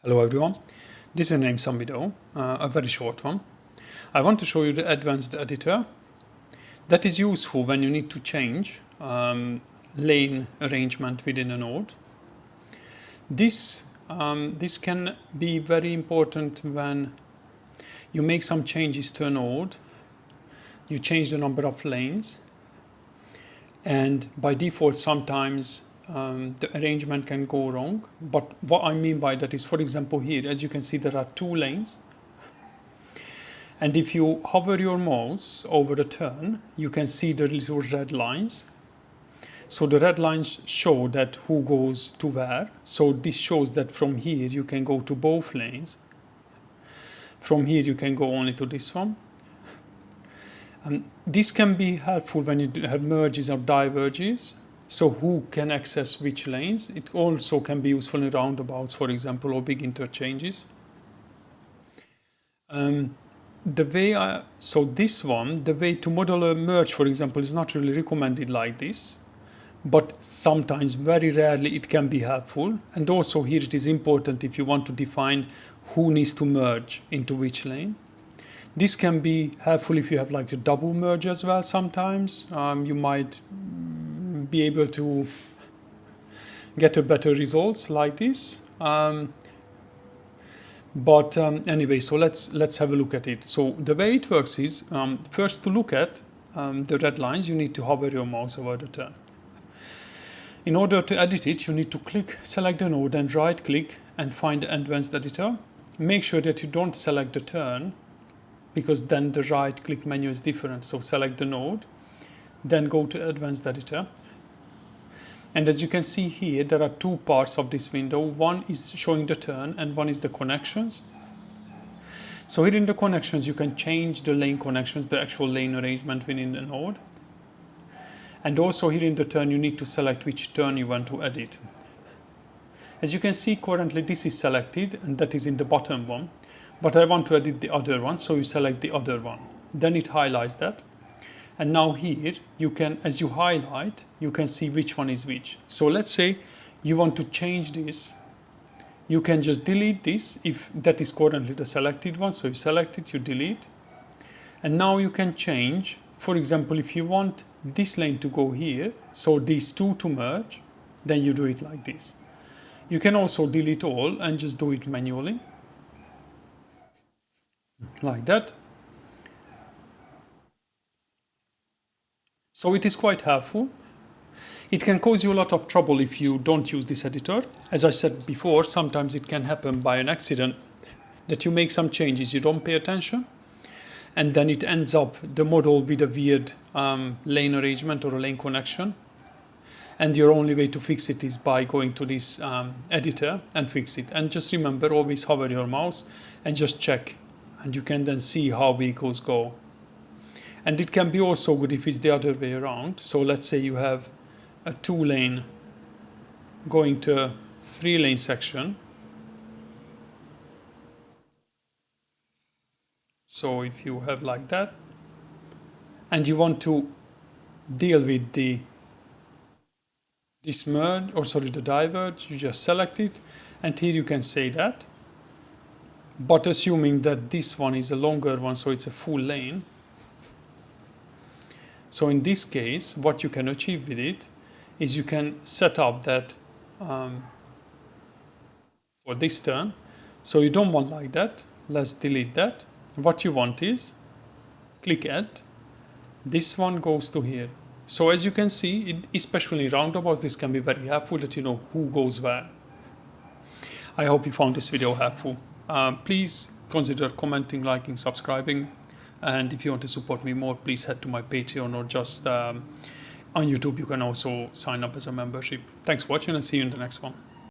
Hello everyone, this is an Aimsun video, a very short one. I want to show you the advanced editor that is useful when you need to change lane arrangement within a node. This can be very important when you make some changes to a node, you change the number of lanes, and by default sometimes the arrangement can go wrong. But what I mean by that is, for example, here, as you can see, there are two lanes. And if you hover your mouse over a turn, you can see the little red lines. So the red lines show that who goes to where. So this shows that from here you can go to both lanes. From here you can go only to this one. This can be helpful when you have merges or diverges. So who can access which lanes? It also can be useful in roundabouts, for example, or big interchanges. The way to model a merge, for example, is not really recommended like this, but sometimes, very rarely, it can be helpful. And also here it is important if you want to define who needs to merge into which lane. This can be helpful if you have like a double merge as well. Sometimes you might be able to get a better results like this. Anyway, so let's have a look at it. So the way it works is, first, to look at the red lines, you need to hover your mouse over the turn. In order to edit it, you need to select the node and right click and find the advanced editor. Make sure that you don't select the turn, because then the right click menu is different. So select the node, then go to advanced editor. And as you can see here, there are two parts of this window. One is showing the turn and one is the connections. So here in the connections, you can change the lane connections, the actual lane arrangement within the node. And also here in the turn, you need to select which turn you want to edit. As you can see, currently this is selected and that is in the bottom one. But I want to edit the other one, so you select the other one. Then it highlights that. And now here, you can, as you highlight, you can see which one is which. So let's say you want to change this. You can just delete this if that is currently the selected one. So you select it, you delete. And now you can change, for example, if you want this lane to go here, so these two to merge, then you do it like this. You can also delete all and just do it manually, like that. So it is quite helpful. It can cause you a lot of trouble if you don't use this editor. As I said before, sometimes it can happen by an accident that you make some changes, you don't pay attention, and then it ends up the model with a weird lane arrangement or a lane connection. And your only way to fix it is by going to this editor and fix it. And just remember, always hover your mouse and just check. And you can then see how vehicles go. And it can be also good if it's the other way around. So let's say you have a 2-lane going to a 3-lane section. So if you have like that, and you want to deal with the diverge, you just select it, and here you can say that. But assuming that this one is a longer one, so it's a full lane. So in this case, what you can achieve with it is you can set up that for this turn. So you don't want like that. Let's delete that. What you want is click add. This one goes to here. So as you can see, especially in roundabouts, this can be very helpful that you know who goes where. I hope you found this video helpful. Please consider commenting, liking, subscribing. And if you want to support me more, please head to my Patreon, or just on YouTube, you can also sign up as a membership. Thanks for watching and see you in the next one.